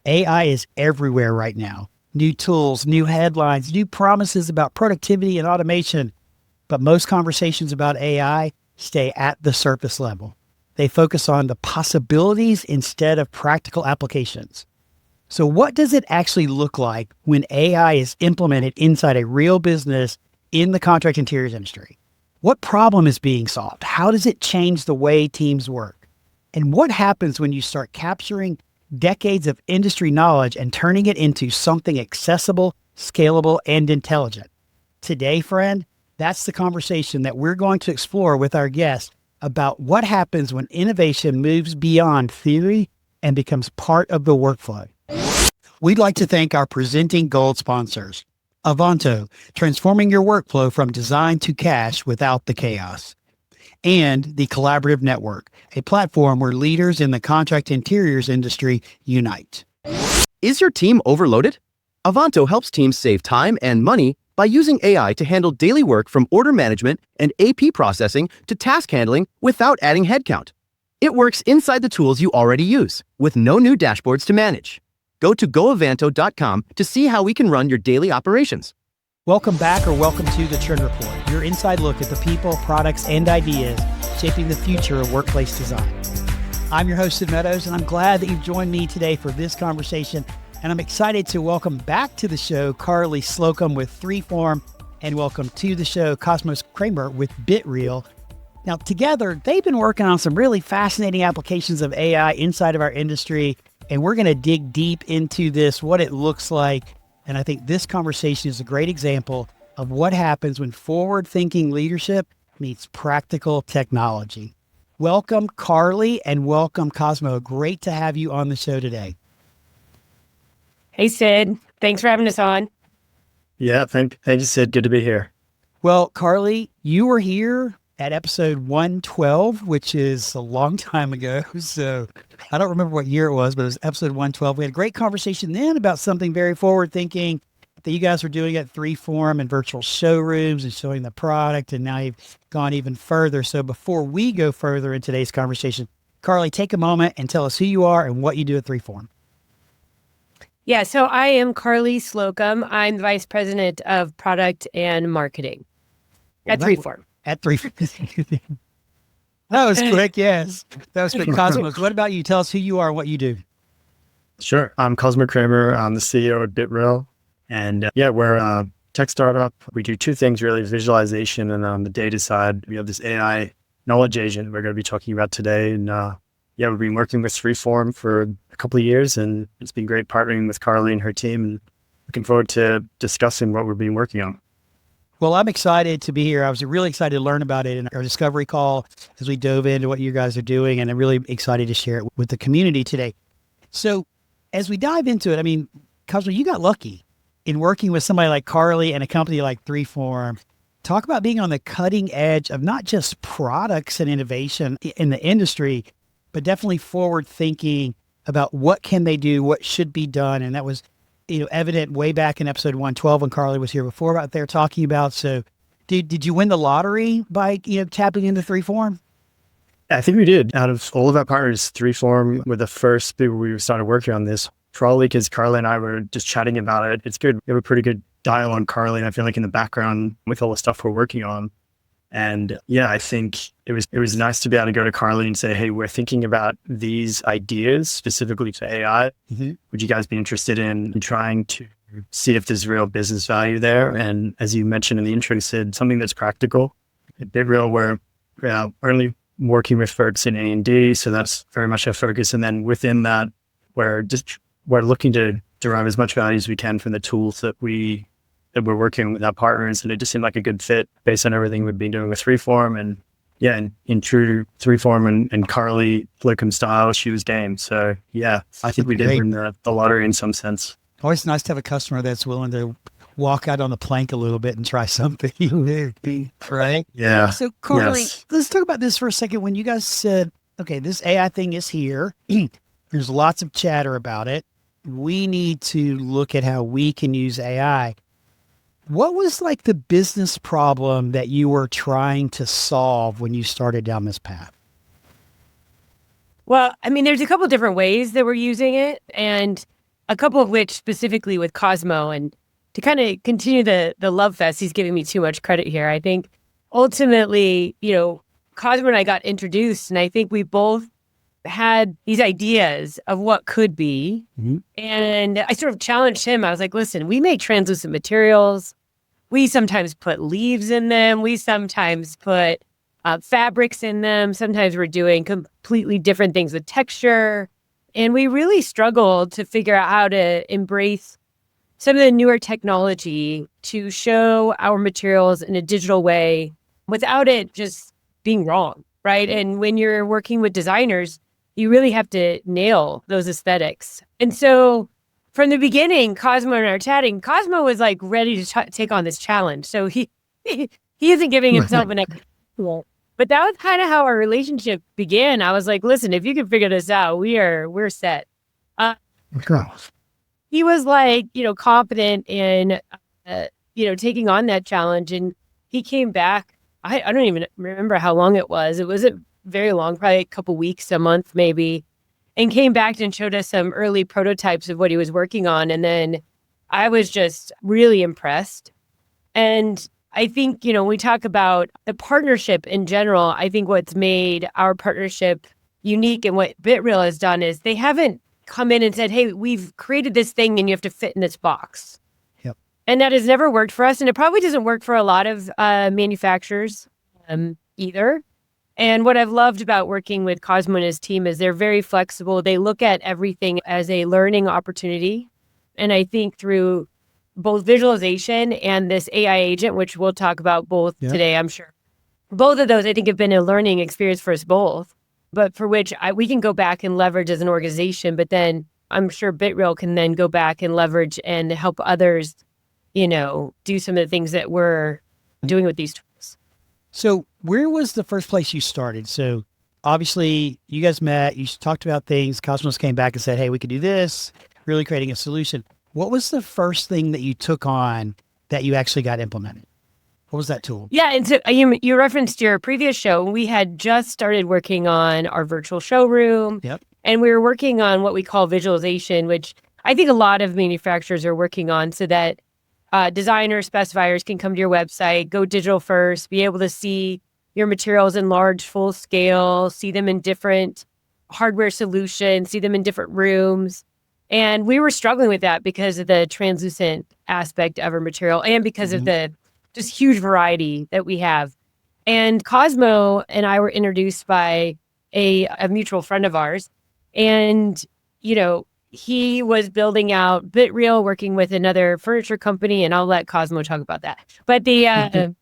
AI is everywhere right now. New tools, new headlines, new promises about productivity and automation. But most conversations about AI stay at the surface level. They focus on the possibilities instead of practical applications. So what does it actually look like when AI is implemented inside a real business in the contract interiors industry? What problem is being solved? How does it change the way teams work? And what happens when you start capturing decades of industry knowledge and turning it into something accessible, scalable, and intelligent? Today, friend, that's the conversation that we're going to explore with our guest about what happens when innovation moves beyond theory and becomes part of the workflow. We'd like to thank our presenting gold sponsors. Avanto, transforming your workflow from design to cash without the chaos. And the Collaborative Network, a platform where leaders in the contract interiors industry unite. Is your team overloaded? Avanto helps teams save time and money by using AI to handle daily work from order management and AP processing to task handling without adding headcount. It works inside the tools you already use, with no new dashboards to manage. Go to goavanto.com to see how we can run your daily operations. Welcome back, or welcome to the Trend Report, your inside look at the people, products, and ideas shaping the future of workplace design. I'm your host, Sid Meadows, and I'm glad that you've joined me today for this conversation. And I'm excited to welcome back to the show Karli Slocum with 3form, and welcome to the show Cosmo Kramer with BitReel. Now, together, they've been working on some really fascinating applications of AI inside of our industry, and we're going to dig deep into this, what it looks like. And I think this conversation is a great example of what happens when forward-thinking leadership meets practical technology. Welcome, Karli, and welcome, Cosmo. Great to have you on the show today. Hey, Sid. Thanks for having us on. Yeah, thank you, Sid. Good to be here. Well, Karli, you were here at episode 112, which is a long time ago. So I don't remember what year it was, but it was episode 112. We had a great conversation then about something very forward-thinking that you guys were doing at 3form and virtual showrooms and showing the product, and now you've gone even further. So before we go further in today's conversation, Karli, take a moment and tell us who you are and what you do at 3form. Yeah, so I am Karli Slocum. I'm the Vice President of Product and Marketing at 3form. At 3form. That was quick, yes. That was quick. Cosmos, what about you? Tell us who you are and what you do. Sure. I'm Cosmo Kramer. I'm the CEO of BitReel. And we're a tech startup. We do two things really, visualization, and on the data side, we have this AI knowledge agent we're going to be talking about today. And we've been working with 3form for a couple of years, and it's been great partnering with Karli and her team, and looking forward to discussing what we've been working on. Well, I'm excited to be here. I was really excited to learn about it in our discovery call as we dove into what you guys are doing, and I'm really excited to share it with the community today. So as we dive into it, I mean, Cosmo, you got lucky in working with somebody like Karli and a company like 3form. Talk about being on the cutting edge of not just products and innovation in the industry, but definitely forward thinking about what can they do, what should be done. And that was, evident way back in episode 112 when Karli was here before about they're talking about. So did you win the lottery by, tapping into 3form? I think we did. Out of all of our partners, 3form were the first people we started working on this, probably because Karli and I were just chatting about it. It's good. We have a pretty good dial on Karli, and I feel like in the background with all the stuff we're working on. And I think it was nice to be able to go to Karli and say, hey, we're thinking about these ideas specifically for AI. Mm-hmm. Would you guys be interested in trying to see if there's real business value there? And as you mentioned in the intro, you said something that's practical. At BitReel, we're only working with folks in A&D, so that's very much our focus. And then within that, we're looking to derive as much value as we can from the tools that we're working with our partners, and it just seemed like a good fit based on everything we've been doing with 3form. And in true 3form and Karli Slocum style, she was game. So I think we did win the lottery in some sense. Always nice to have a customer that's willing to walk out on the plank a little bit and try something, right? Yeah. So Karli, Let's talk about this for a second. When you guys said, okay, this AI thing is here, there's lots of chatter about it. We need to look at how we can use AI. What was like the business problem that you were trying to solve when you started down this path? Well, I mean, there's a couple different ways that we're using it. And a couple of which specifically with Cosmo. And to kind of continue the love fest, he's giving me too much credit here. I think ultimately, Cosmo and I got introduced, and I think we both had these ideas of what could be. Mm-hmm. And I sort of challenged him. I was like, listen, we make translucent materials. We sometimes put leaves in them. We sometimes put fabrics in them. Sometimes we're doing completely different things with texture. And we really struggled to figure out how to embrace some of the newer technology to show our materials in a digital way without it just being wrong, right? And when you're working with designers, you really have to nail those aesthetics. And so from the beginning, Cosmo and I are chatting. Cosmo was like ready to take on this challenge. So he isn't giving himself an example. But that was kind of how our relationship began. I was like, listen, if you can figure this out, we're set. He was like, confident in, taking on that challenge. And he came back. I don't even remember how long it was. It wasn't very long, probably a couple weeks, a month maybe, and came back and showed us some early prototypes of what he was working on. And then I was just really impressed. And I think, when we talk about the partnership in general, I think what's made our partnership unique and what BitReel has done is they haven't come in and said, hey, we've created this thing and you have to fit in this box. Yep. And that has never worked for us. And it probably doesn't work for a lot of manufacturers either. And what I've loved about working with Cosmo and his team is they're very flexible. They look at everything as a learning opportunity. And I think through both visualization and this AI agent, which we'll talk about both today, I'm sure. Both of those, I think, have been a learning experience for us both, but for which we can go back and leverage as an organization. But then I'm sure BitReel can then go back and leverage and help others, do some of the things that we're doing with these tools. So where was the first place you started? So obviously you guys met, you talked about things, Cosmos came back and said, hey, we could do this, really creating a solution. What was the first thing that you took on that you actually got implemented? What was that tool? Yeah, and so you referenced your previous show. We had just started working on our virtual showroom. Yep. And we were working on what we call visualization, which I think a lot of manufacturers are working on so that designers, specifiers can come to your website, go digital first, be able to see your materials in large, full scale, see them in different hardware solutions, see them in different rooms. And we were struggling with that because of the translucent aspect of our material and because of the just huge variety that we have. And Cosmo and I were introduced by a mutual friend of ours. And, he was building out BitReel, working with another furniture company, and I'll let Cosmo talk about that. But because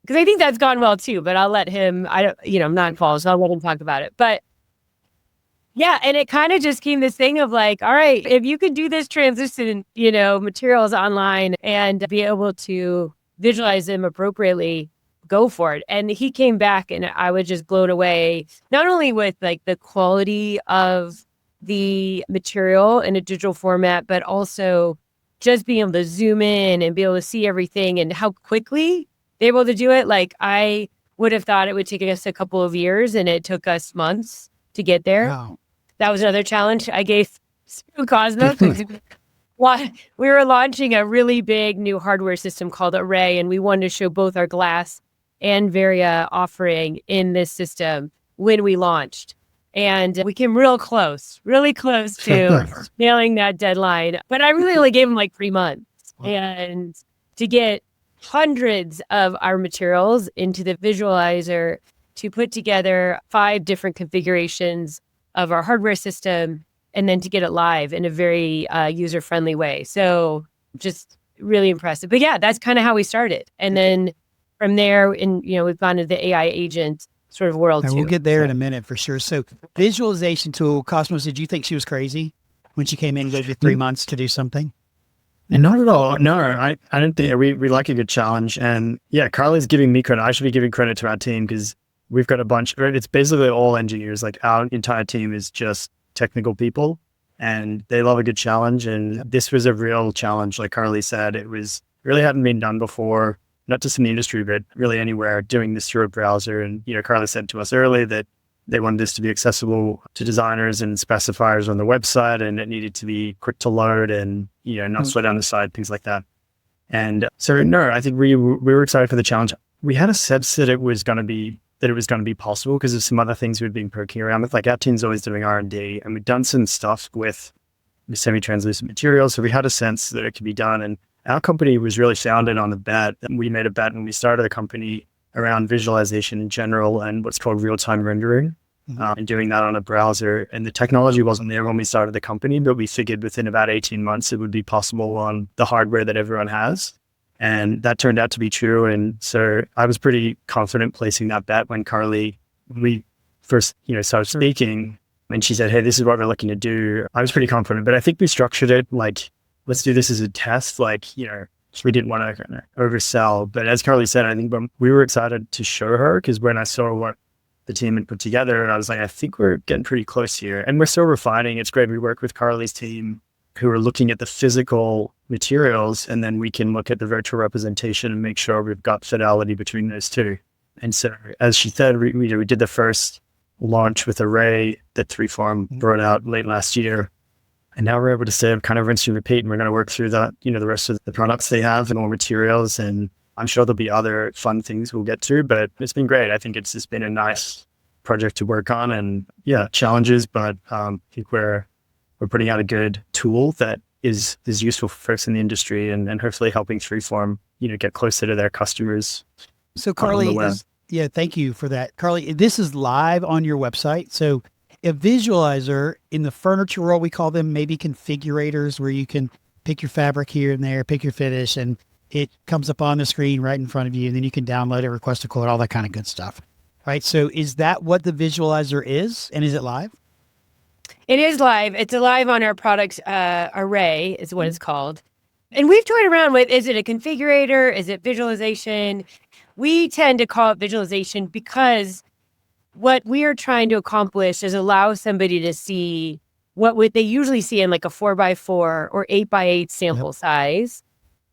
I think that's gone well too, but I'll let him, I'm not involved, so I'll let him talk about it. But yeah, and it kind of just came this thing of like, all right, if you could do this translucent, materials online and be able to visualize them appropriately, go for it. And he came back and I was just blown away, not only with like the quality of the material in a digital format, but also just being able to zoom in and be able to see everything and how quickly they're able to do it. Like I would have thought it would take us a couple of years and it took us months to get there. Wow. That was another challenge I gave Cosmo. We were launching a really big new hardware system called Array, and we wanted to show both our glass and Varia offering in this system when we launched. And we came really close to nailing that deadline. But I really only gave him like 3 months. And to get hundreds of our materials into the visualizer to put together 5 different configurations of our hardware system and then to get it live in a very user-friendly way. So just really impressive. But yeah, that's kind of how we started. And then from there, we've gone to the AI agent sort of world and too. We'll get there in a minute for sure. So visualization tool, Cosmos, did you think she was crazy when she came in and gave you 3 months to do something? And not at all. No, I didn't think we like a good challenge. And yeah, Karli's giving me credit. I should be giving credit to our team because we've got a bunch, it's basically all engineers. Like our entire team is just technical people and they love a good challenge. And this was a real challenge. Like Karli said, it really hadn't been done before, not just in the industry, but really anywhere, doing this through a browser. And, Karli said to us earlier that They wanted this to be accessible to designers and specifiers on the website, and it needed to be quick to load and, not slow down the site, things like that. And so, no, I think we were excited for the challenge. We had a sense that it was going to be possible because of some other things we'd been poking around with. Like our team's always doing R&D, and we've done some stuff with the semi-translucent materials. So we had a sense that it could be done. And our company was really founded on the bet. We made a bet when we started the company around visualization in general and what's called real-time rendering, and doing that on a browser. And the technology wasn't there when we started the company, but we figured within about 18 months it would be possible on the hardware that everyone has. And that turned out to be true. And so I was pretty confident placing that bet when we first, started speaking, and she said, hey, this is what we're looking to do. I was pretty confident, but I think we structured it like, let's do this as a test. Like, we didn't want to oversell. But as Karli said, I think we were excited to show her, because when I saw what the team had put together, I was like, I think we're getting pretty close here. And we're still refining. It's great. We work with Karli's team who are looking at the physical materials, and then we can look at the virtual representation and make sure we've got fidelity between those two. And so, as she said, we did the first launch with Array that 3form brought out late last year. And now we're able to say kind of rinse and repeat, and we're going to work through that, the rest of the products they have and more materials. And I'm sure there'll be other fun things we'll get to, but it's been great. I think it's just been a nice project to work on, and challenges, but I think we're putting out a good tool that is useful for folks in the industry, and hopefully helping 3form, get closer to their customers. So Karli, thank you for that. Karli, this is live on your website. So a visualizer in the furniture world, we call them maybe configurators, where you can pick your fabric here and there, pick your finish, and it comes up on the screen right in front of you. And then you can download it, request a quote, all that kind of good stuff. Right. So is that what the visualizer is? And is it live? It is live. It's live on our products. Array is what it's called. And we've toyed around with, is it a configurator? Is it visualization? We tend to call it visualization because what we are trying to accomplish is allow somebody to see what they usually see in like a 4x4 or 8x8 sample size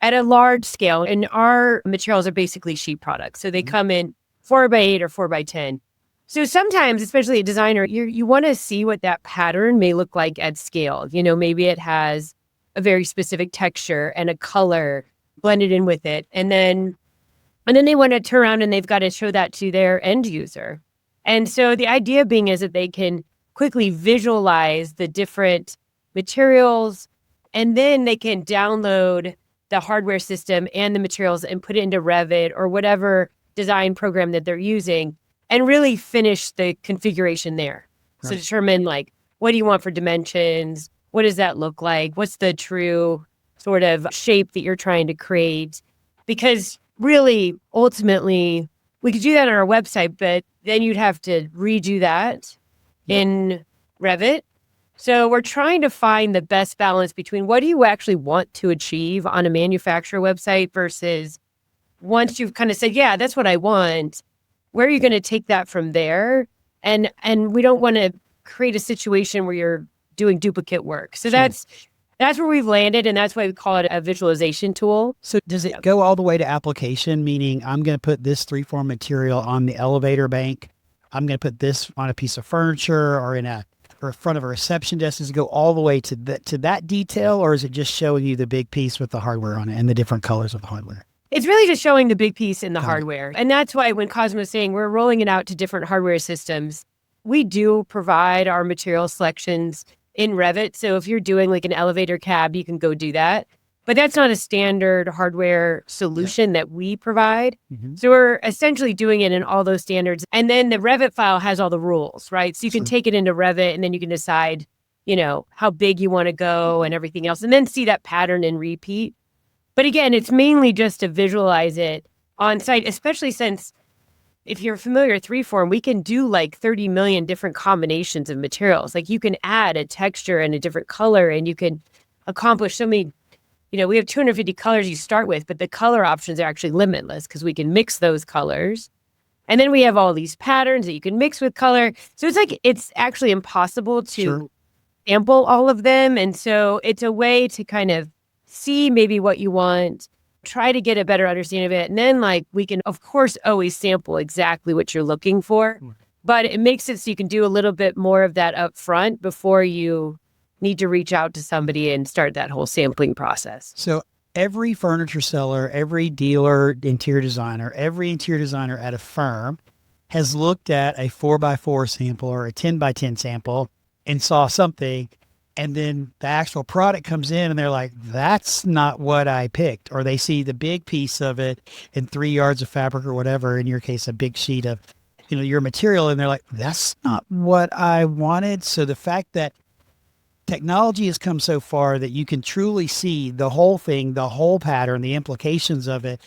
at a large scale. And our materials are basically sheet products. So they come in 4x8 or 4x10. So sometimes, especially a designer, you want to see what that pattern may look like at scale. Maybe it has a very specific texture and a color blended in with it. And then they want to turn around and they've got to show that to their end user. And so the idea being is that they can quickly visualize the different materials, and then they can download the hardware system and the materials and put it into Revit or whatever design program that they're using, and really finish the configuration there. Right. So determine what do you want for dimensions? What does that look like? What's the true sort of shape that you're trying to create? Because really, ultimately, we could do that on our website, but then you'd have to redo that in Revit. So we're trying to find the best balance between what do you actually want to achieve on a manufacturer website versus once you've kind of said, yeah, that's what I want, where are you going to take that from there? And we don't want to create a situation where you're doing duplicate work. So that's where we've landed, and that's why we call it a visualization tool. So does it go all the way to application, meaning I'm going to put this 3form material on the elevator bank, I'm going to put this on a piece of furniture or in front of a reception desk? Does it go all the way to that detail, or is it just showing you the big piece with the hardware on it and the different colors of the hardware? It's really just showing the big piece in the hardware. And that's why when Cosmo was saying we're rolling it out to different hardware systems, we do provide our material selections in Revit. So if you're doing like an elevator cab, you can go do that. But that's not a standard hardware solution that we provide. Mm-hmm. So we're essentially doing it in all those standards. And then the Revit file has all the rules, right? So you can take it into Revit, and then you can decide, how big you want to go and everything else, and then see that pattern and repeat. But again, it's mainly just to visualize it on site, especially since if you're familiar with 3form, we can do like 30 million different combinations of materials. Like you can add a texture and a different color, and you can accomplish so many, we have 250 colors you start with, but the color options are actually limitless because we can mix those colors. And then we have all these patterns that you can mix with color. So it's actually impossible to sample all of them. And so it's a way to kind of see maybe what you want, try to get a better understanding of it. And then we can, of course, always sample exactly what you're looking for. but it makes it so you can do a little bit more of that up front before you need to reach out to somebody and start that whole sampling process. So every furniture seller, every dealer, interior designer at a firm has looked at a 4x4 sample or a 10x10 sample and saw something. And then the actual product comes in and they're like, that's not what I picked. Or they see the big piece of it in 3 yards of fabric or whatever, in your case, a big sheet of, your material. And they're like, that's not what I wanted. So the fact that technology has come so far that you can truly see the whole thing, the whole pattern, the implications of it,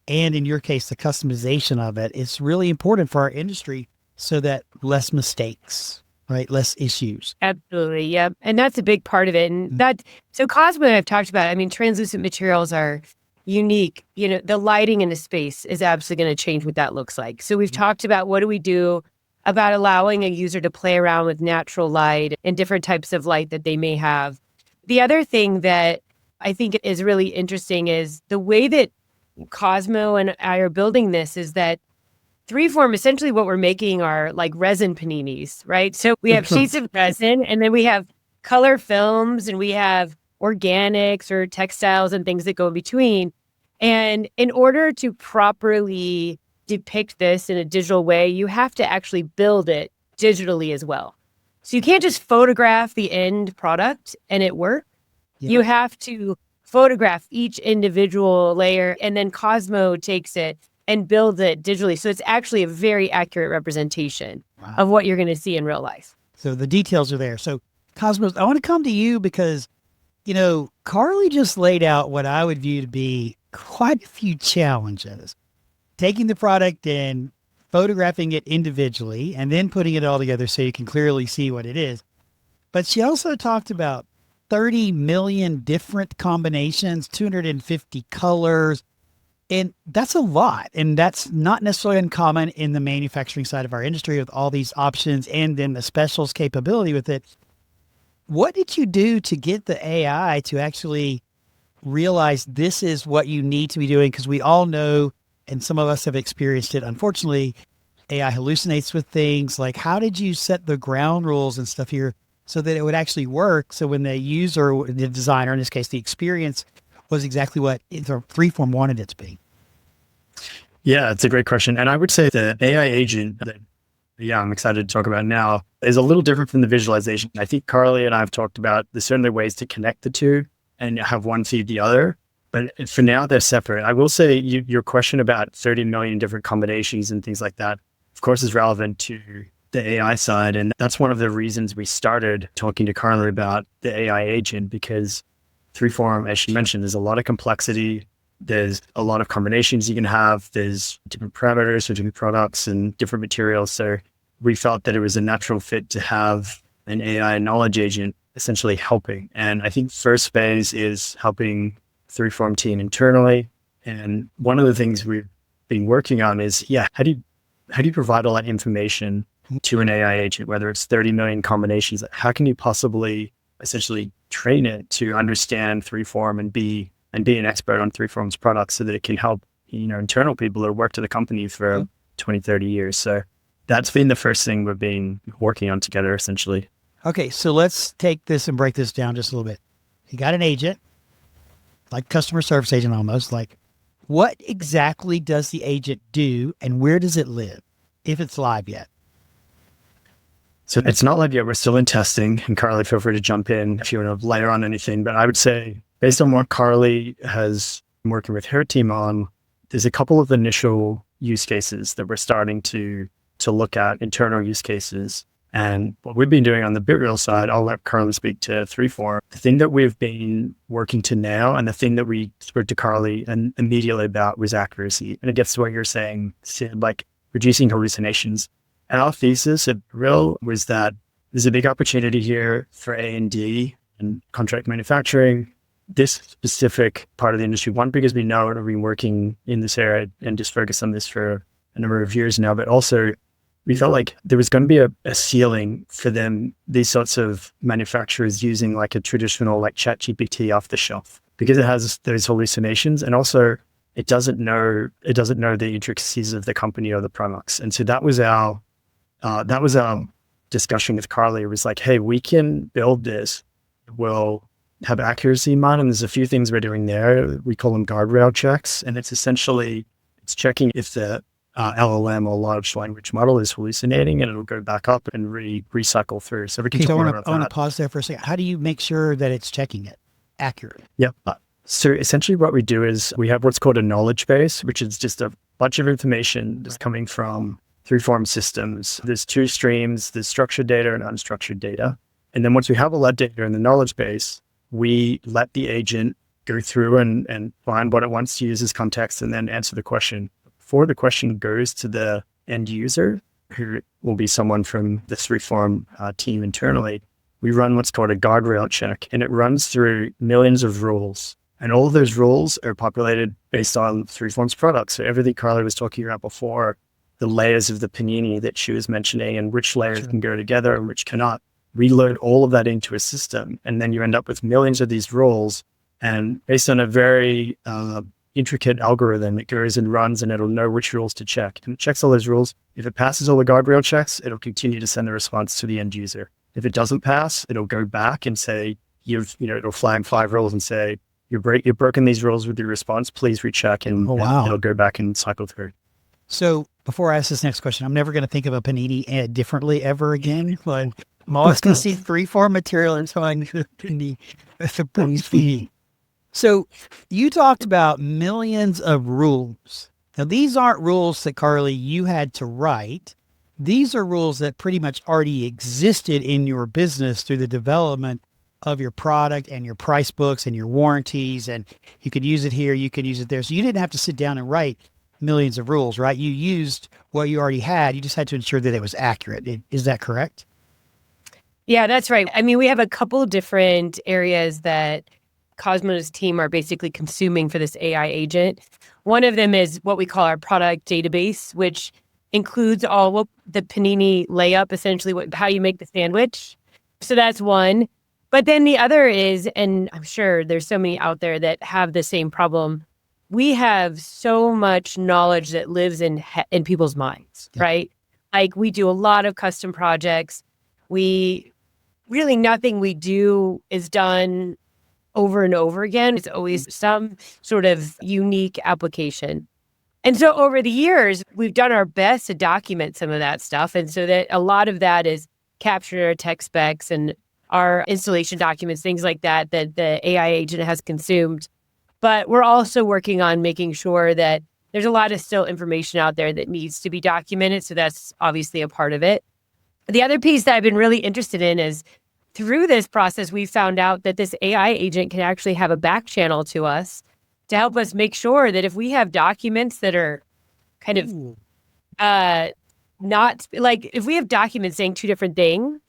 and in your case, the customization of it, is really important for our industry so that less mistakes. Right? Less issues. Absolutely. Yeah. And that's a big part of it. And so Cosmo, I've talked about, I mean, translucent materials are unique. The lighting in the space is absolutely going to change what that looks like. So we've talked about what do we do about allowing a user to play around with natural light and different types of light that they may have. The other thing that I think is really interesting is the way that Cosmo and I are building this is that 3form, essentially what we're making are like resin paninis, right? So we have sheets of resin, and then we have color films, and we have organics or textiles and things that go in between. And in order to properly depict this in a digital way, you have to actually build it digitally as well. So you can't just photograph the end product and it work. Yeah. You have to photograph each individual layer, and then Cosmo takes it and build it digitally. So it's actually a very accurate representation of what you're going to see in real life. So the details are there. So Cosmos, I want to come to you because, Karli just laid out what I would view to be quite a few challenges. Taking the product and photographing it individually and then putting it all together so you can clearly see what it is. But she also talked about 30 million different combinations, 250 colors. And that's a lot. And that's not necessarily uncommon in the manufacturing side of our industry with all these options and then the specials capability with it. What did you do to get the AI to actually realize this is what you need to be doing? Because we all know, and some of us have experienced it, unfortunately, AI hallucinates with things. Like, how did you set the ground rules and stuff here so that it would actually work? So when the user, the designer, in this case, the experience was exactly what 3form wanted it to be. Yeah, it's a great question. And I would say the AI agent that, I'm excited to talk about now is a little different from the visualization. I think Karli and I have talked about there's certainly ways to connect the two and have one feed the other. But for now, they're separate. I will say your question about 30 million different combinations and things like that, of course, is relevant to the AI side. And that's one of the reasons we started talking to Karli about the AI agent, because 3form, as she mentioned, there's a lot of complexity. There's a lot of combinations you can have. There's different parameters for different products and different materials. So we felt that it was a natural fit to have an AI knowledge agent essentially helping. And I think first phase is helping 3form team internally. And one of the things we've been working on is, how do you provide all that information to an AI agent, whether it's 30 million combinations? How can you possibly essentially train it to understand 3form and be an expert on 3form's products so that it can help, internal people that have worked at the company for 20, 30 years. So that's been the first thing we've been working on together, essentially. Okay, so let's take this and break this down just a little bit. You got an agent, like customer service agent almost, like what exactly does the agent do and where does it live, if it's live yet? So it's not live yet. We're still in testing. And Karli, feel free to jump in if you want to layer on anything. But I would say, based on what Karli has been working with her team on, there's a couple of initial use cases that we're starting to look at, internal use cases. And what we've been doing on the BitReel side, I'll let Karli speak to 3form. The thing that we've been working to now, and the thing that we spoke to Karli and immediately about, was accuracy. And it gets to what you're saying, Sid, like reducing hallucinations. And our thesis at BitReel was that there's a big opportunity here for A&D and contract manufacturing, this specific part of the industry. One, because we know and have been working in this area and just focused on this for a number of years now, but also we felt like there was going to be a ceiling for them, these sorts of manufacturers using like a traditional like ChatGPT off the shelf, because it has those hallucinations, and also it doesn't know the intricacies of the company or the products. And so that was our that was a discussion with Karli. It was like, hey, we can build this. We'll have accuracy in mind. And there's a few things we're doing there. We call them guardrail checks. And it's essentially, it's checking if the LLM or large language model is hallucinating, and it'll go back up and recycle through. So we can talk more about I want that. to pause there for a second. How do you make sure that it's checking it accurate? Yep. So essentially what we do is we have what's called a knowledge base, which is just a bunch of information that's coming from 3form systems. There's two streams, there's structured data and unstructured data. And then once we have all that data in the knowledge base, we let the agent go through and find what it wants to use as context and then answer the question. Before the question goes to the end user, who will be someone from the 3form team internally, we run what's called a guardrail check, and it runs through millions of rules. And all of those rules are populated based on 3form's products. So everything Karli was talking about before, the layers of the panini that she was mentioning and which layers can go together and which cannot. We load all of that into a system, and then you end up with millions of these rules. And based on a very intricate algorithm, it goes and runs, and it'll know which rules to check. And it checks all those rules. If it passes all the guardrail checks, it'll continue to send a response to the end user. If it doesn't pass, it'll go back and say, it'll flag 5 rules and say, you've broken these rules with your response, please recheck, and it'll go back and cycle through. So before I ask this next question, I'm never going to think of a panini differently ever again. But I'm always going to see 3form material and so I'm going to panini. So you talked about millions of rules. Now, these aren't rules that, Karli, you had to write. These are rules that pretty much already existed in your business through the development of your product and your price books and your warranties. And you could use it here, you could use it there. So you didn't have to sit down and write millions of rules, right? You used what you already had. You just had to ensure that it was accurate. Is that correct? Yeah, that's right. I mean, we have a couple different areas that Cosmo's team are basically consuming for this AI agent. One of them is what we call our product database, which includes all the panini layup, essentially how you make the sandwich. So that's one. But then the other is, and I'm sure there's so many out there that have the same problem, we have so much knowledge that lives in people's minds, right? Like we do a lot of custom projects. Nothing we do is done over and over again. It's always some sort of unique application. And so over the years, we've done our best to document some of that stuff. And so that a lot of that is captured in our tech specs and our installation documents, things like that the AI agent has consumed. But we're also working on making sure that there's a lot of still information out there that needs to be documented. So that's obviously a part of it. The other piece that I've been really interested in is through this process, we found out that this AI agent can actually have a back channel to us to help us make sure that if we have documents that are kind of not like if we have documents saying two different things,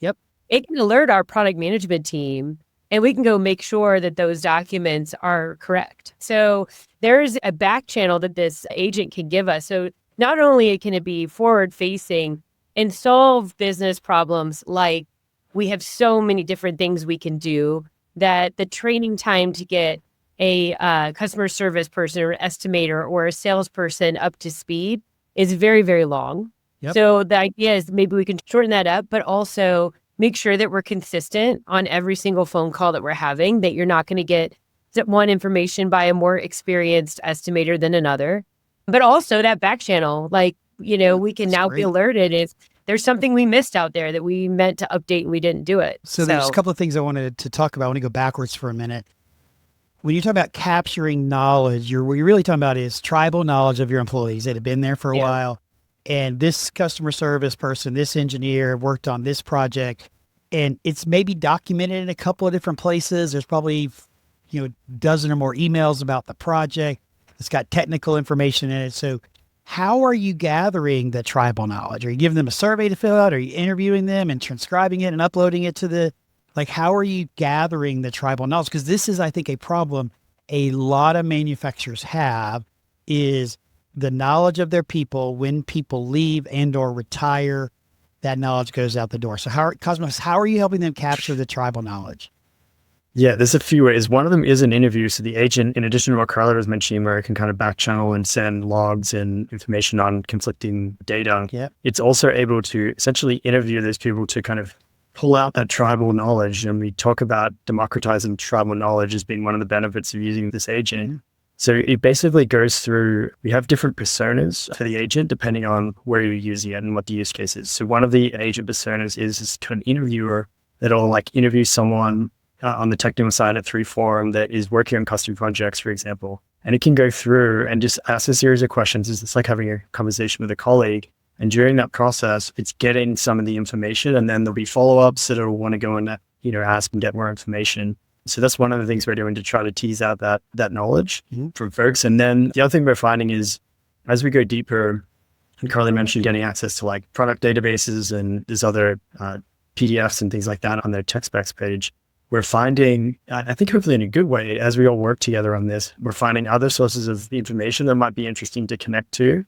it can alert our product management team and we can go make sure that those documents are correct. So there's a back channel that this agent can give us. So not only can it be forward facing and solve business problems, like we have so many different things we can do that the training time to get a customer service person or estimator or a salesperson up to speed is very, very long. So the idea is maybe we can shorten that up, but also make sure that we're consistent on every single phone call that we're having, that you're not going to get one information by a more experienced estimator than another. But also that back channel, like, we can now be alerted if there's something we missed out there that we meant to update and we didn't do it. So there's a couple of things I wanted to talk about. I want to go backwards for a minute. When you talk about capturing knowledge, what you're really talking about is tribal knowledge of your employees that have been there for a while. And this customer service person, this engineer worked on this project, and it's maybe documented in a couple of different places. There's probably, a dozen or more emails about the project. It's got technical information in it. So how are you gathering the tribal knowledge? Are you giving them a survey to fill out? Are you interviewing them and transcribing it and uploading it to how are you gathering the tribal knowledge? Because this is, I think, a problem a lot of manufacturers have is the knowledge of their people. When people leave and or retire, that knowledge goes out the door. So Cosmos, how are you helping them capture the tribal knowledge? Yeah, there's a few ways. One of them is an interview. So the agent, in addition to what Karli was mentioning, where it can kind of back channel and send logs and information on conflicting data, it's also able to essentially interview those people to kind of pull out that tribal knowledge. And we talk about democratizing tribal knowledge as being one of the benefits of using this agent. So it basically goes through, we have different personas for the agent depending on where you're using it and what the use case is. So one of the agent personas is this kind of interviewer that'll like interview someone on the technical side at 3form that is working on custom projects, for example. And it can go through and just ask a series of questions. It's like having a conversation with a colleague. And during that process, it's getting some of the information, and then there'll be follow-ups that it'll want to go and, ask and get more information. So that's one of the things we're doing to try to tease out that knowledge from folks. And then the other thing we're finding is as we go deeper, and Karli mentioned getting access to like product databases and there's other PDFs and things like that on their tech specs page. We're finding, I think hopefully in a good way, as we all work together on this, we're finding other sources of information that might be interesting to connect to.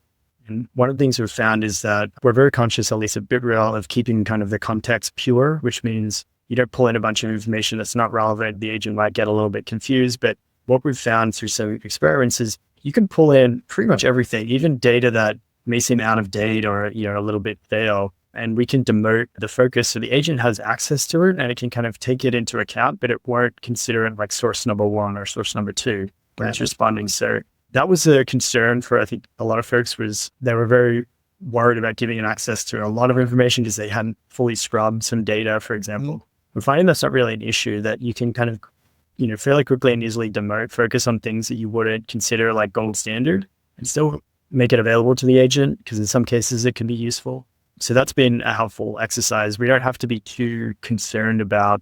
And one of the things we've found is that we're very conscious, at least at BitReel, of keeping kind of the context pure, which means you don't pull in a bunch of information that's not relevant. The agent might get a little bit confused. But what we've found through some experiments is you can pull in pretty much everything, even data that may seem out of date or a little bit stale. And we can demote the focus so the agent has access to it and it can kind of take it into account, but it won't consider it like source number one or source number two when it's responding. So that was a concern for, I think, a lot of folks was they were very worried about giving it access to a lot of information because they hadn't fully scrubbed some data, for example. We're finding that's not really an issue, that you can kind of, fairly quickly and easily demote, focus on things that you wouldn't consider like gold standard and still make it available to the agent because in some cases it can be useful. So that's been a helpful exercise. We don't have to be too concerned about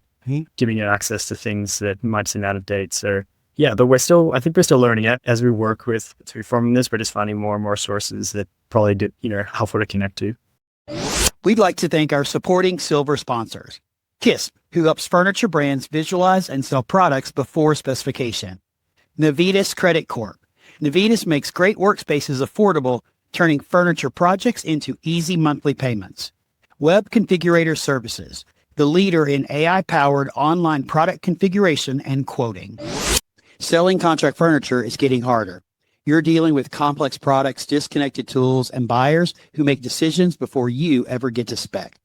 giving it access to things that might seem out of date. So yeah, but I think we're still learning it as we work with 3form this. We're just finding more and more sources that probably do, helpful to connect to. We'd like to thank our supporting silver sponsors. KISP, who helps furniture brands visualize and sell products before specification. Navitas Credit Corp. Navitas makes great workspaces affordable, turning furniture projects into easy monthly payments. Web Configurator Services, the leader in AI-powered online product configuration and quoting. Selling contract furniture is getting harder. You're dealing with complex products, disconnected tools, and buyers who make decisions before you ever get to spec.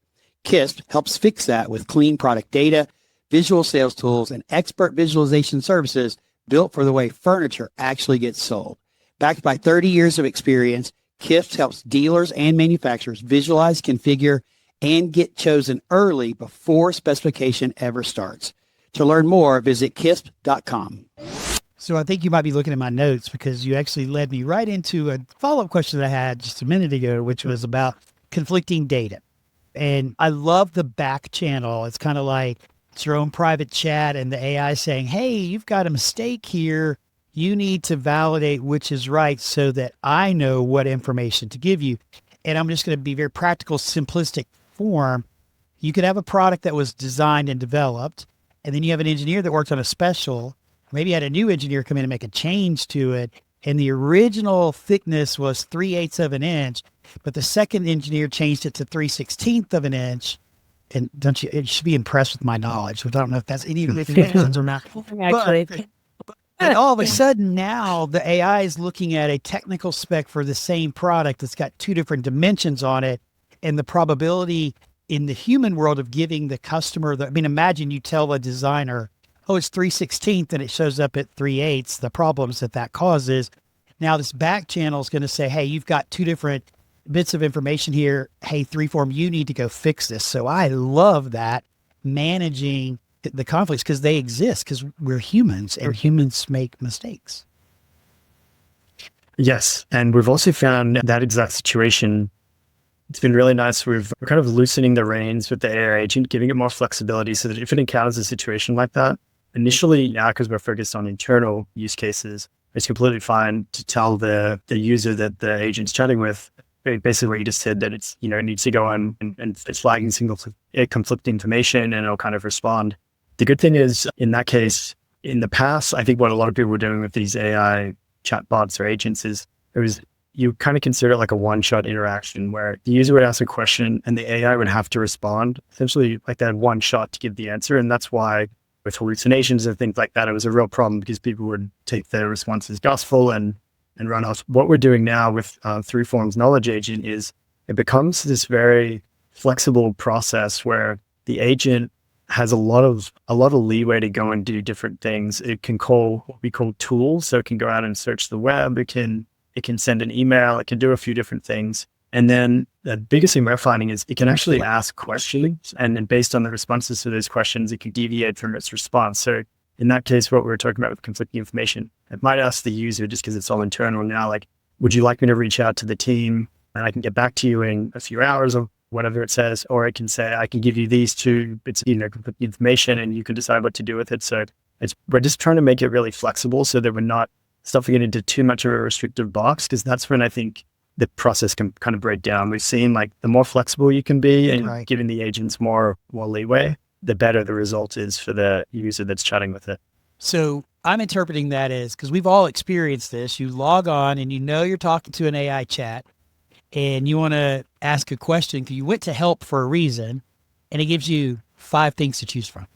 KISP helps fix that with clean product data, visual sales tools, and expert visualization services built for the way furniture actually gets sold. Backed by 30 years of experience, KISP helps dealers and manufacturers visualize, configure, and get chosen early before specification ever starts. To learn more, visit KISP.com. So I think you might be looking at my notes because you actually led me right into a follow-up question that I had just a minute ago, which was about conflicting data. And I love the back channel. It's kind of like it's your own private chat and the AI saying, hey, you've got a mistake here. You need to validate which is right so that I know what information to give you. And I'm just going to be very practical, simplistic form. You could have a product that was designed and developed, and then you have an engineer that worked on a special. Maybe you had a new engineer come in and make a change to it, and the original thickness was 3/8 of an inch, but the second engineer changed it to 3/16 of an inch. And you should be impressed with my knowledge. I don't know if that's any of the or not. Actually. And all of a sudden now the AI is looking at a technical spec for the same product that's got two different dimensions on it. And the probability in the human world of giving the customer, imagine you tell a designer, oh, it's 3/16 and it shows up at 3/8, the problems that causes. Now this back channel is going to say, hey, you've got two different bits of information here. Hey, 3form, you need to go fix this. So I love that, managing the conflicts because they exist because we're humans and humans make mistakes. Yes. And we've also found that exact situation. It's been really nice. We're kind of loosening the reins with the AI agent, giving it more flexibility so that if it encounters a situation like that, initially now, because we're focused on internal use cases, it's completely fine to tell the user that the agent's chatting with, basically what you just said, that it's, it needs to go on and it's flagging conflicting information and it'll kind of respond. The good thing is, in that case, in the past, I think what a lot of people were doing with these AI chatbots or agents is you kind of consider it like a one-shot interaction where the user would ask a question and the AI would have to respond. Essentially, like they had one shot to give the answer. And that's why with hallucinations and things like that, it was a real problem because people would take their responses gospel and run off. What we're doing now with 3form's knowledge agent is it becomes this very flexible process where the agent has a lot of leeway to go and do different things. It can call what we call tools. So it can go out and search the web. It can send an email. It can do a few different things. And then the biggest thing we're finding is it can actually ask questions. And then based on the responses to those questions, it can deviate from its response. So in that case, what we were talking about with conflicting information, it might ask the user, just because it's all internal now, like, would you like me to reach out to the team and I can get back to you in a few hours or whatever it says, or it can say, I can give you these 2 bits of conflicting information and you can decide what to do with it. So we're just trying to make it really flexible so that we're not stuffing it into too much of a restrictive box, because that's when I think the process can kind of break down. We've seen like the more flexible you can be and giving the agents more leeway, the better the result is for the user that's chatting with it. So I'm interpreting that as, because we've all experienced this, you log on and you're talking to an AI chat and you want to ask a question because you went to help for a reason, and it gives you 5 things to choose from.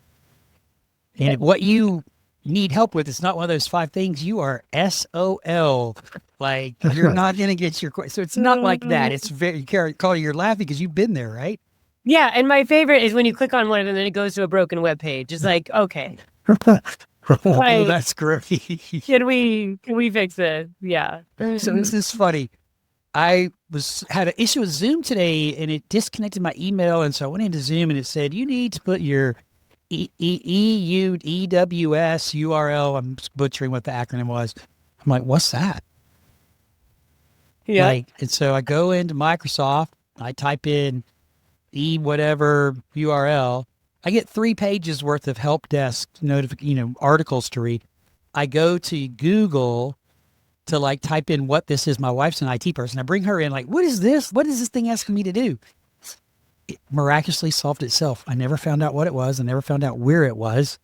And if what you need help with, it's not one of those 5 things, you are SOL. Like, you're not going to get your question. So it's not like that. It's very, Karli, you're laughing because you've been there, right? Yeah. And my favorite is when you click on one of them and then it goes to a broken web page. It's like, okay. Oh, that's great. Can we fix this? Yeah. So this is funny. I had an issue with Zoom today and it disconnected my email. And so I went into Zoom and it said, you need to put your EWS URL. I'm butchering what the acronym was. I'm like, what's that? Yeah. And so I go into Microsoft, I type in whatever URL. I get 3 pages worth of help desk articles to read. I go to Google to like type in what this is. My wife's an IT person. I bring her in like, what is this? What is this thing asking me to do? It miraculously solved itself. I never found out what it was. I never found out where it was.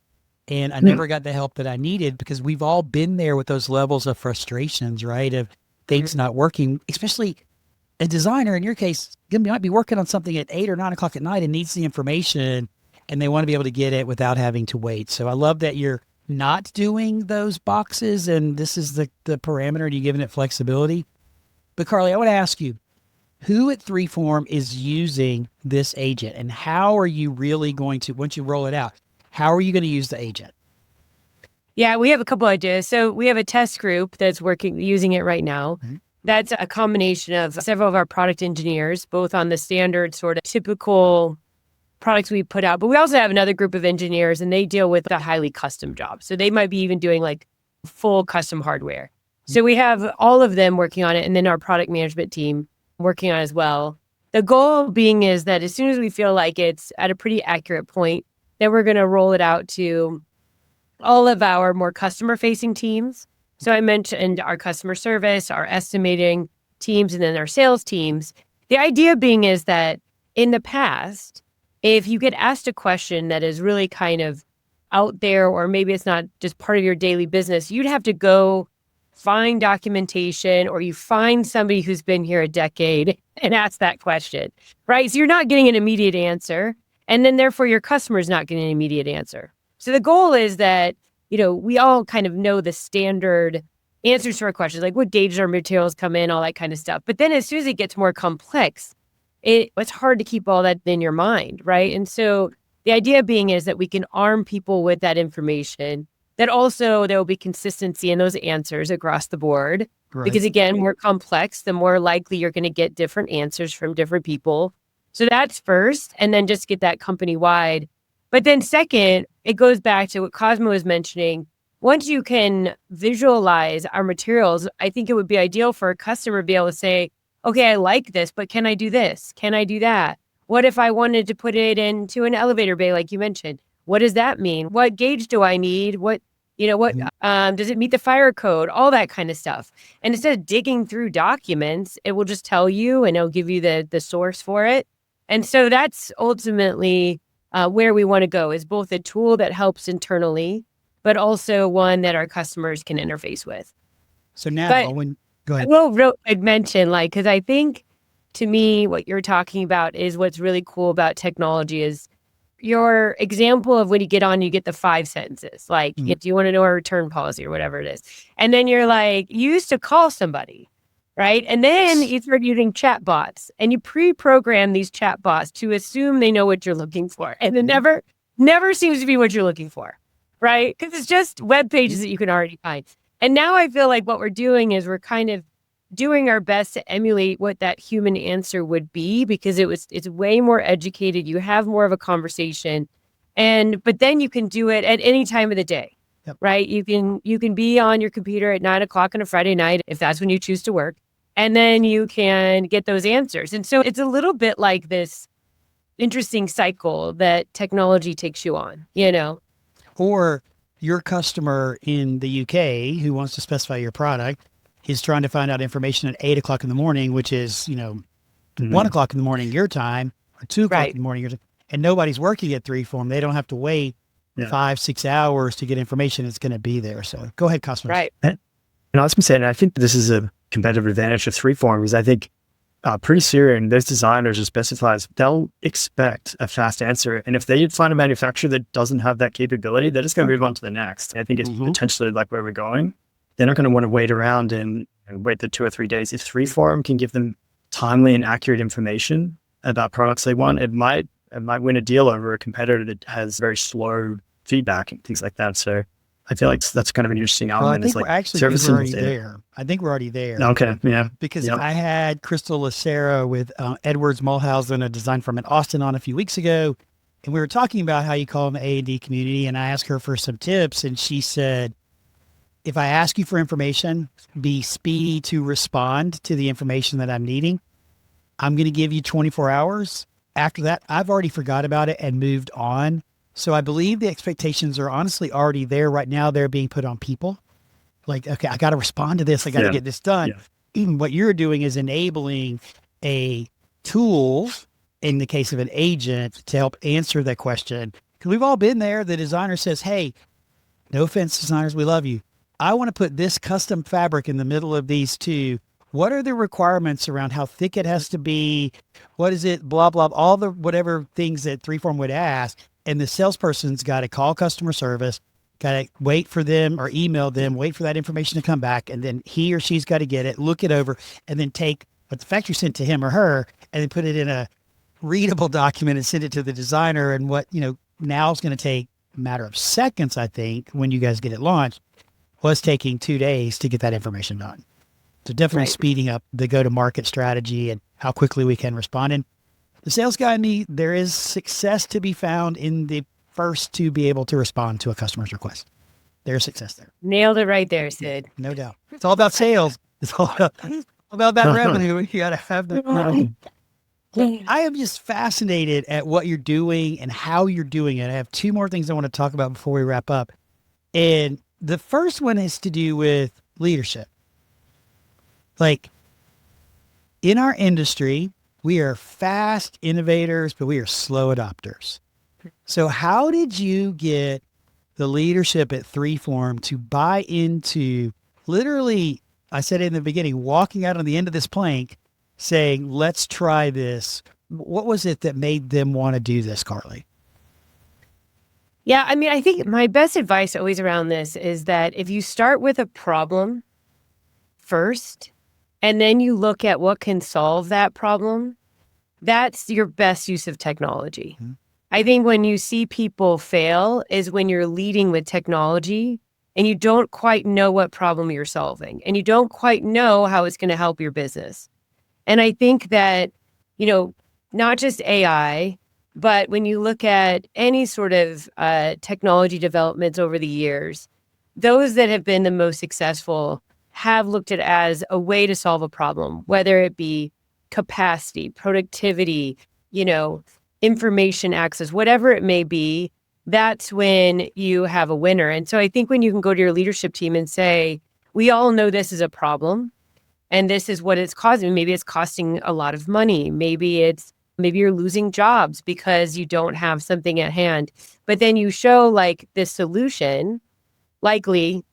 And I never got the help that I needed, because we've all been there with those levels of frustrations, right? Of things not working, especially a designer in your case, might be working on something at 8 or 9 o'clock at night and needs the information and they want to be able to get it without having to wait. So I love that you're not doing those boxes and this is the parameter and you're giving it flexibility. But Karli, I want to ask you, who at 3form is using this agent and how are you really going to, once you roll it out, how are you going to use the agent? Yeah, we have a couple ideas. So we have a test group that's using it right now. Mm-hmm. That's a combination of several of our product engineers, both on the standard sort of typical products we put out. But we also have another group of engineers and they deal with the highly custom jobs. So they might be even doing like full custom hardware. So we have all of them working on it, and then our product management team working on it as well. The goal being is that as soon as we feel like it's at a pretty accurate point, then we're going to roll it out to all of our more customer-facing teams. So I mentioned our customer service, our estimating teams, and then our sales teams. The idea being is that in the past, if you get asked a question that is really kind of out there, or maybe it's not just part of your daily business, you'd have to go find documentation, or you find somebody who's been here a decade and ask that question, right? So you're not getting an immediate answer. And then therefore your customer is not getting an immediate answer. So the goal is that, we all kind of know the standard answers to our questions, like what days our materials come in, all that kind of stuff. But then as soon as it gets more complex, it's hard to keep all that in your mind, right? And so the idea being is that we can arm people with that information, that also there will be consistency in those answers across the board. Right. Because again, more complex, the more likely you're going to get different answers from different people. So that's first, and then just get that company-wide. But then second, it goes back to what Cosmo was mentioning. Once you can visualize our materials, I think it would be ideal for a customer to be able to say, okay, I like this, but can I do this? Can I do that? What if I wanted to put it into an elevator bay, like you mentioned? What does that mean? What gauge do I need? What does it meet the fire code? All that kind of stuff. And instead of digging through documents, it will just tell you and it'll give you the source for it. And so that's ultimately where we want to go, is both a tool that helps internally, but also one that our customers can interface with. So now, go ahead. I will mention, because I think to me, what you're talking about is what's really cool about technology is your example of when you get on, you get the 5 sentences, like, do you want to know our return policy or whatever it is? And then you're like, you used to call somebody, right? And then you start using chat bots and you pre-program these chat bots to assume they know what you're looking for. And it never seems to be what you're looking for, right? Because it's just web pages that you can already find. And now I feel like what we're doing is we're kind of doing our best to emulate what that human answer would be, because it's way more educated. You have more of a conversation, but then you can do it at any time of the day, right? You can be on your computer at 9:00 on a Friday night if that's when you choose to work, and then you can get those answers. And so it's a little bit like this interesting cycle that technology takes you on, Or your customer in the UK who wants to specify your product is trying to find out information at 8:00 in the morning, which is, 1:00 in the morning your time, or 2:00 in the morning your time, and nobody's working at 3form. They don't have to wait 5-6 hours to get information. It's going to be there. So go ahead, Cosmo. Right. And I was going to say, and I think this is a competitive advantage of 3form, because I think pretty soon those designers or specifiers, they'll expect a fast answer. And if they find a manufacturer that doesn't have that capability, they're just going to move on to the next. I think it's potentially like where we're going. They're not going to want to wait around and wait the 2 or 3 days. If 3form can give them timely and accurate information about products they want, it might win a deal over a competitor that has very slow feedback and things like that. So I feel like that's kind of an interesting element. I think we're already there. I think we're already there. Okay, yeah. Because I had Crystal Lucera with Edwards Mulhausen, a design firm in Austin, on a few weeks ago, and we were talking about how you call them A&D community, and I asked her for some tips, and she said, if I ask you for information, be speedy to respond to the information that I'm needing. I'm going to give you 24 hours. After that, I've already forgot about it and moved on. So I believe the expectations are honestly already there right now. They're being put on people. Like, okay, I got to respond to this. I got to get this done. Yeah. Even what you're doing is enabling a tool, in the case of an agent, to help answer that question. Because we've all been there. The designer says, hey, no offense, designers, we love you. I want to put this custom fabric in the middle of these two. What are the requirements around how thick it has to be? What is it? Blah, blah, all the whatever things that 3form would ask. And the salesperson's got to call customer service, got to wait for them or email them, wait for that information to come back. And then he or she's got to get it, look it over, and then take what the factory sent to him or her and then put it in a readable document and send it to the designer. And what, now is going to take a matter of seconds, I think, when you guys get it launched, was taking 2 days to get that information done. So definitely speeding up the go-to-market strategy and how quickly we can respond. And the sales guy in me, there is success to be found in the first to be able to respond to a customer's request. There's success there. Nailed it right there, Sid. No doubt. It's all about sales. It's all about that revenue. You got to have the money. I am just fascinated at what you're doing and how you're doing it. I have 2 more things I want to talk about before we wrap up. And the first one has to do with leadership. Like, in our industry, we are fast innovators, but we are slow adopters. So how did you get the leadership at 3form to buy into literally, I said in the beginning, walking out on the end of this plank saying, let's try this? What was it that made them want to do this, Karli? Yeah, I mean, I think my best advice always around this is that if you start with a problem first, and then you look at what can solve that problem, that's your best use of technology. Mm-hmm. I think when you see people fail is when you're leading with technology and you don't quite know what problem you're solving and you don't quite know how it's going to help your business. And I think that, not just AI, but when you look at any sort of technology developments over the years, those that have been the most successful have looked at it as a way to solve a problem, whether it be capacity, productivity, information access, whatever it may be. That's when you have a winner. And so I think when you can go to your leadership team and say, we all know this is a problem and this is what it's causing. Maybe it's costing a lot of money. Maybe you're losing jobs because you don't have something at hand. But then you show like this solution. Likely,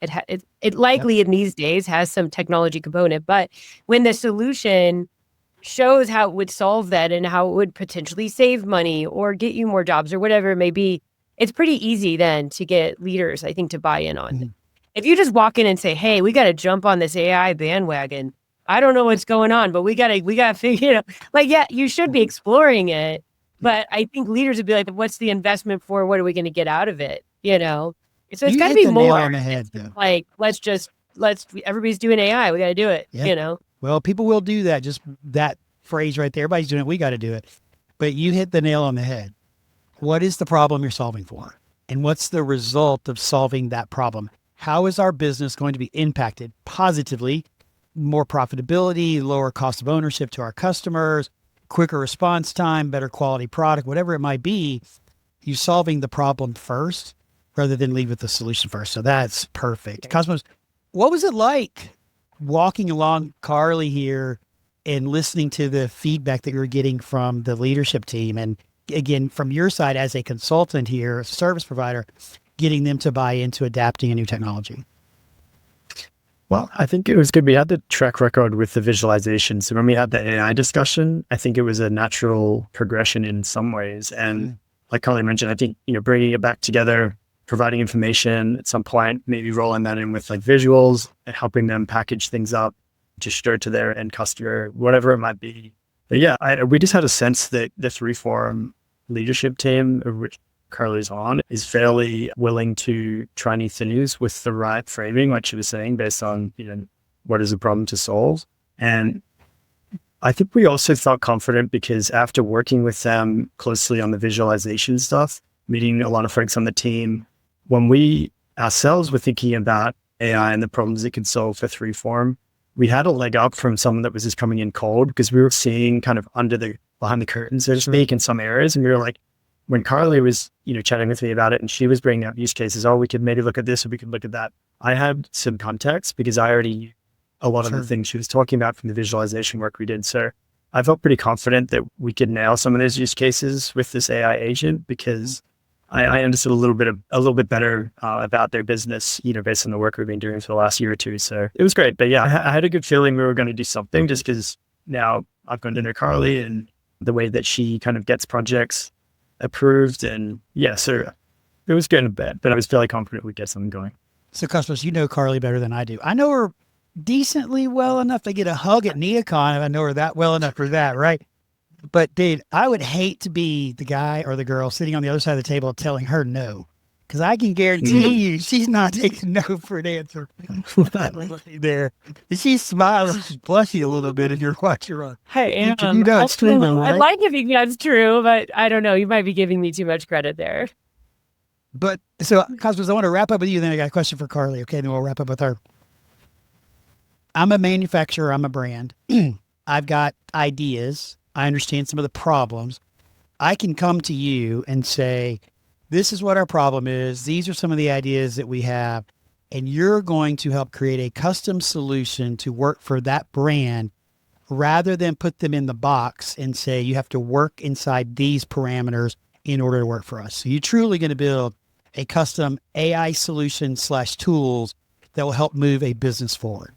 it likely in these days has some technology component, but when the solution shows how it would solve that and how it would potentially save money or get you more jobs or whatever it may be, it's pretty easy then to get leaders, I think, to buy in on. Mm-hmm. If you just walk in and say, hey, we got to jump on this AI bandwagon. I don't know what's going on, but we got to figure, like, yeah, you should be exploring it. But I think leaders would be like, what's the investment for? What are we going to get out of it? So it's got to be more on the head, though. Like, everybody's doing AI. We got to do it, Well, people will do that. Just that phrase right there. Everybody's doing it. We got to do it. But you hit the nail on the head. What is the problem you're solving for? And what's the result of solving that problem? How is our business going to be impacted positively? More profitability, lower cost of ownership to our customers, quicker response time, better quality product, whatever it might be. You solving the problem first rather than leave with the solution first. So that's perfect. Cosmos, what was it like walking along Karli here and listening to the feedback that you were getting from the leadership team? And again, from your side as a consultant here, a service provider, getting them to buy into adapting a new technology? Well, I think it was good. We had the track record with the visualization. So when we had the AI discussion, I think it was a natural progression in some ways. And like Karli mentioned, I think, bringing it back together, providing information at some point, maybe rolling that in with like visuals and helping them package things up to show to their end customer, whatever it might be. But yeah, we just had a sense that the 3form leadership team, which Karli's on, is fairly willing to try new things with the right framing, like she was saying, based on, what is the problem to solve. And I think we also felt confident because after working with them closely on the visualization stuff, meeting a lot of folks on the team, when we ourselves were thinking about AI and the problems it could solve for 3form, we had a leg up from someone that was just coming in cold because we were seeing kind of behind the curtain, so to speak, in some areas. And we were like, when Karli was, chatting with me about it and she was bringing up use cases, we could maybe look at this or we could look at that. I had some context because I already knew a lot of the things she was talking about from the visualization work we did. So I felt pretty confident that we could nail some of those use cases with this AI agent because I understood a little bit better about their business, based on the work we've been doing for the last year or two. So it was great. But yeah, I had a good feeling we were going to do something just because now I've gone to know Karli and the way that she kind of gets projects approved. And yeah, so it was going to bed, but I was fairly confident we'd get something going. So Cosmos, you know Karli better than I do. I know her decently well enough to get a hug at NeoCon if I know her that well enough for that, right? But dude, I would hate to be the guy or the girl sitting on the other side of the table telling her no. Because I can guarantee you she's not taking no for an answer. There. She's smiling, she's blushing a little bit if you're watching her on. Hey, it's true, right? I'd like to think that's true, but I don't know. You might be giving me too much credit there. But so, Cosmos, I want to wrap up with you. Then I got a question for Karli. Okay, then we'll wrap up with her. I'm a manufacturer. I'm a brand. I've got ideas. I understand some of the problems. I can come to you and say, this is what our problem is. These are some of the ideas that we have. And you're going to help create a custom solution to work for that brand rather than put them in the box and say, you have to work inside these parameters in order to work for us. So you're truly going to build a custom AI solution / tools that will help move a business forward.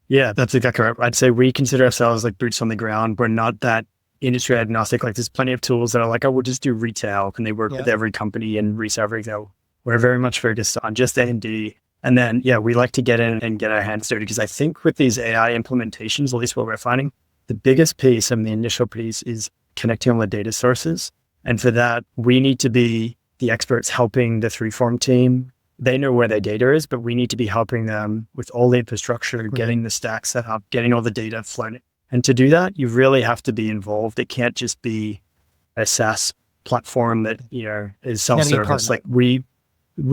Yeah, that's exactly right. I'd say we consider ourselves like boots on the ground. We're not that industry agnostic. Like there's plenty of tools that are like, we'll just do retail and they work with every company and resell retail. We're very much focused on just A&D. And then, we like to get in and get our hands dirty because I think with these AI implementations, at least what we're finding, the biggest piece and the initial piece is connecting all the data sources. And for that, we need to be the experts helping the 3form team. They know where their data is, but we need to be helping them with all the infrastructure, getting the stack set up, getting all the data flown. And to do that, you really have to be involved. It can't just be a SaaS platform that, is self-service. Like we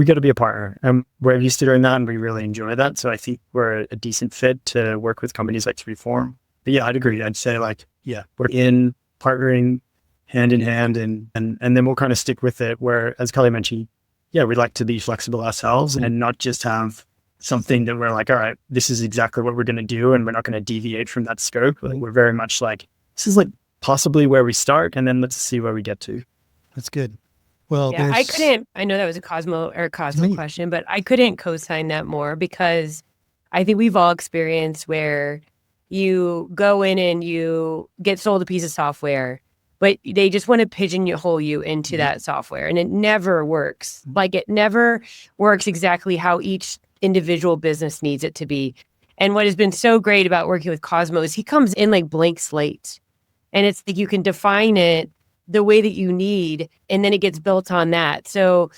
got to be a partner and we're used to doing that and we really enjoy that. So I think we're a decent fit to work with companies like 3form. But yeah, I'd agree. I'd say we're in partnering hand in hand and then we'll kind of stick with it where, as Karli mentioned, we'd like to be flexible ourselves and not just have something that we're like, all right, this is exactly what we're going to do. And we're not going to deviate from that scope. Like, we're very much like, this is like possibly where we start. And then let's see where we get to. That's good. Well, I know that was a Cosmo question, but I couldn't co-sign that more because I think we've all experienced where, you go in and you get sold a piece of software, but they just want to pigeonhole you into that software, and it never works. Like, it never works exactly how each individual business needs it to be. And what has been so great about working with Cosmo is he comes in like blank slate, and it's like you can define it the way that you need, and then it gets built on that. So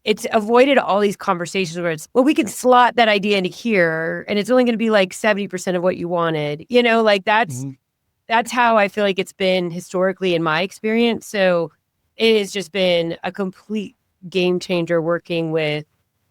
it's avoided all these conversations where it's, well, we can slot that idea into here, and it's only going to be like 70% of what you wanted. Like that's how I feel like it's been historically in my experience. So it has just been a complete game changer working with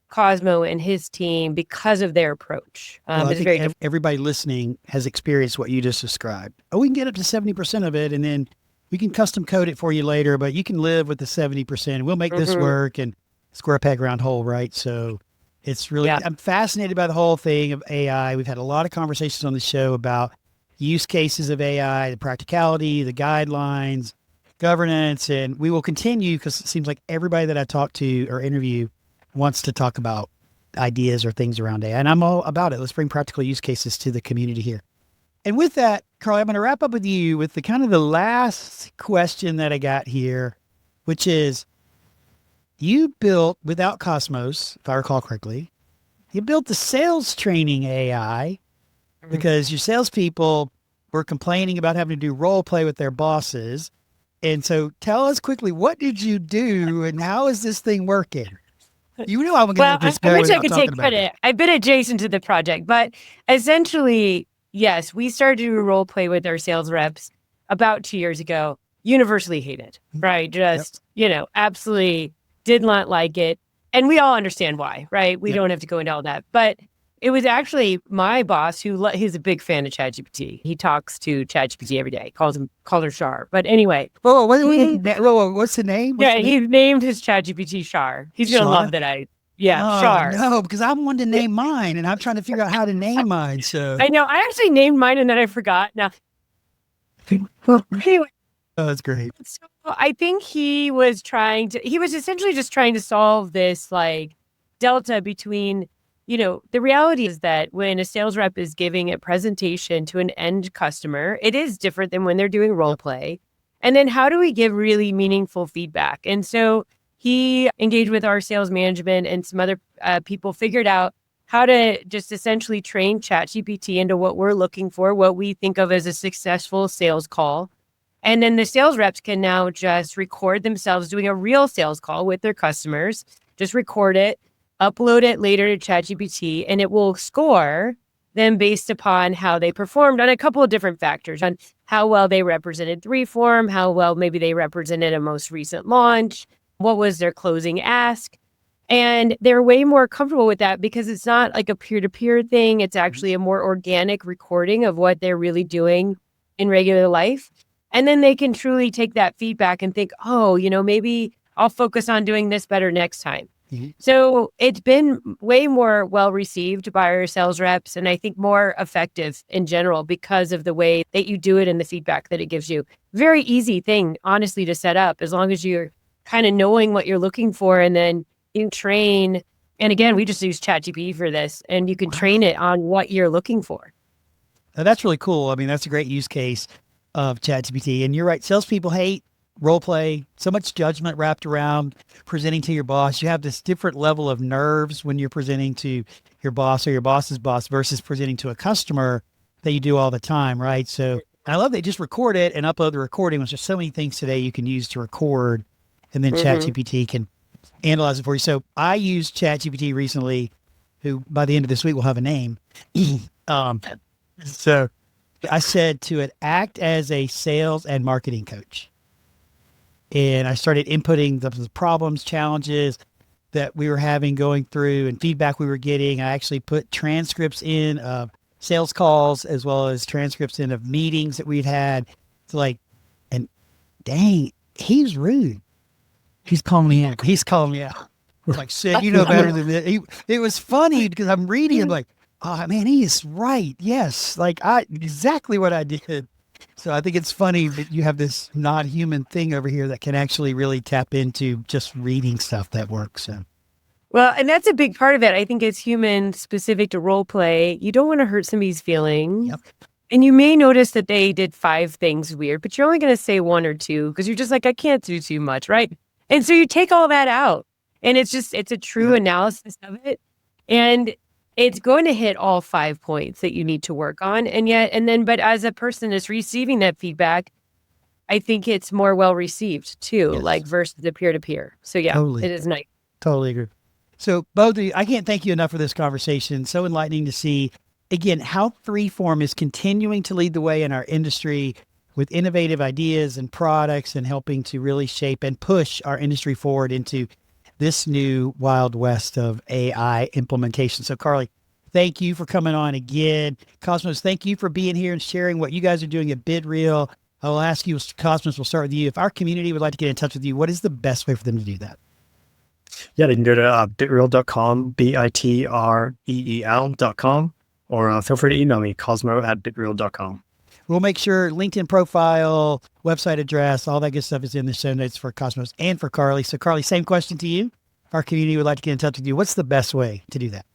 Cosmo and his team because of their approach. Well, I It's think very different. everybody listening has experienced what you just described. Oh, we can get up to 70% of it, and then we can custom code it for you later, but you can live with the 70%. We'll make this work, and square peg round hole, right? So it's really, I'm fascinated by the whole thing of AI. We've had a lot of conversations on the show about use cases of AI, the practicality, the guidelines, governance, and we will continue because it seems like everybody that I talk to or interview wants to talk about ideas or things around AI, and I'm all about it. Let's bring practical use cases to the community here. And with that, Karli, I'm going to wrap up with you with the last question that I got here, which is, you built, without Cosmos, if I recall correctly, you built the sales training AI because your salespeople were complaining about having to do role play with their bosses. And so tell us quickly, what did you do and how is this thing working? You know I'm going to let this go I wish I without could talking take about credit. it. I've been adjacent to the project, but essentially, yes, we started to do role play with our sales reps about 2 years ago. Universally hated, right? Just, absolutely did not like it. And we all understand why, right? We don't have to go into all that. But it was actually my boss he's a big fan of ChatGPT. He talks to ChatGPT every day, calls her Shar. But anyway. What's the name? He's named his ChatGPT Shar. He's going to love that Shar. No, because I wanted to name mine, and I'm trying to figure out how to name mine. So I know. I actually named mine, and then I forgot. Now, anyway. Oh, that's great. So I think he was essentially just trying to solve this like delta between, the reality is that when a sales rep is giving a presentation to an end customer, it is different than when they're doing role play. And then how do we give really meaningful feedback? And so he engaged with our sales management and some other people, figured out how to just essentially train ChatGPT into what we're looking for, what we think of as a successful sales call. And then the sales reps can now just record themselves doing a real sales call with their customers, just record it, upload it later to ChatGPT, and it will score them based upon how they performed on a couple of different factors, on how well they represented 3form, how well maybe they represented a most recent launch, what was their closing ask. And they're way more comfortable with that because it's not like a peer-to-peer thing. It's actually a more organic recording of what they're really doing in regular life. And then they can truly take that feedback and think, oh, maybe I'll focus on doing this better next time. Mm-hmm. So it's been way more well received by our sales reps, and I think more effective in general because of the way that you do it and the feedback that it gives you. Very easy thing, honestly, to set up as long as you're kind of knowing what you're looking for, and then you train. And again, we just use ChatGPT for this, and you can train it on what you're looking for. Now, that's really cool. I mean, that's a great use case of ChatGPT. And you're right, salespeople hate role play, so much judgment wrapped around presenting to your boss. You have this different level of nerves when you're presenting to your boss or your boss's boss versus presenting to a customer that you do all the time, right? So I love that you just record it and upload the recording. There's just so many things today you can use to record, and then ChatGPT can analyze it for you. So I used ChatGPT recently, who by the end of this week will have a name. So I said to it, act as a sales and marketing coach. And I started inputting the problems, challenges that we were having going through and feedback we were getting. I actually put transcripts in of sales calls as well as transcripts in of meetings that we'd had. It's like, and dang, he's rude. He's calling me out. Like, Sid, you know better than that. It was funny because I'm reading and like, oh man, he is right. Yes. Like exactly what I did. So I think it's funny that you have this non-human thing over here that can actually really tap into just reading stuff that works. So Well, and that's a big part of it. I think it's human specific to role play. You don't want to hurt somebody's feelings. Yep. And you may notice that they did 5 things weird, but you're only going to say 1 or 2 because you're just like, I can't do too much, right? And so you take all that out. And it's a true analysis of it. And it's going to hit all 5 points that you need to work on. But as a person that's receiving that feedback, I think it's more well received too, Yes. like versus the peer-to-peer. So yeah, Totally. It is nice. Totally agree. So both of you, I can't thank you enough for this conversation. So enlightening to see, again, how 3form is continuing to lead the way in our industry with innovative ideas and products and helping to really shape and push our industry forward into this new wild west of AI implementation. So Karli, thank you for coming on again. Cosmos, thank you for being here and sharing what you guys are doing at BitReel. I'll ask you, Cosmos, we'll start with you. If our community would like to get in touch with you, what is the best way for them to do that? Yeah, they can go to bitreel.com, bitreel.com, or feel free to email me, cosmo@bitreel.com. We'll make sure LinkedIn profile, website address, all that good stuff is in the show notes for Cosmos and for Karli. So Karli, same question to you. If our community would like to get in touch with you, what's the best way to do that?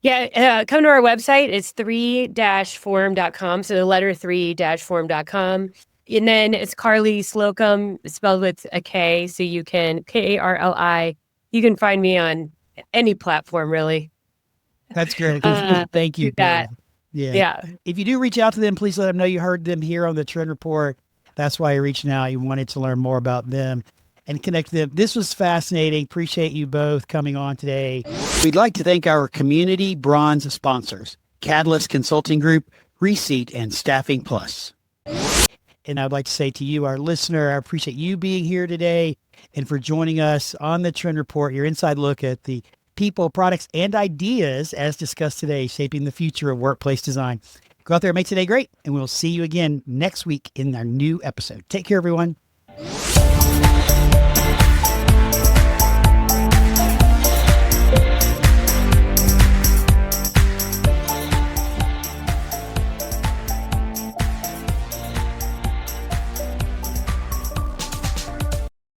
Yeah, come to our website. It's 3-form.com. So the letter 3-form.com. And then it's Karli Slocum, spelled with a K. So you can, Karli. You can find me on any platform, really. That's great. Thank you. Do that. Yeah. If you do reach out to them, please let them know you heard them here on the Trend Report. That's why you're reaching out. You wanted to learn more about them and connect them. This was fascinating. Appreciate you both coming on today. We'd like to thank our community bronze sponsors, Catalyst Consulting Group, Receipt, and Staffing Plus. And I'd like to say to you, our listener, I appreciate you being here today and for joining us on the Trend Report, your inside look at the people, products, and ideas as discussed today, shaping the future of workplace design. Go out there and make today great, and we'll see you again next week in our new episode. Take care, everyone.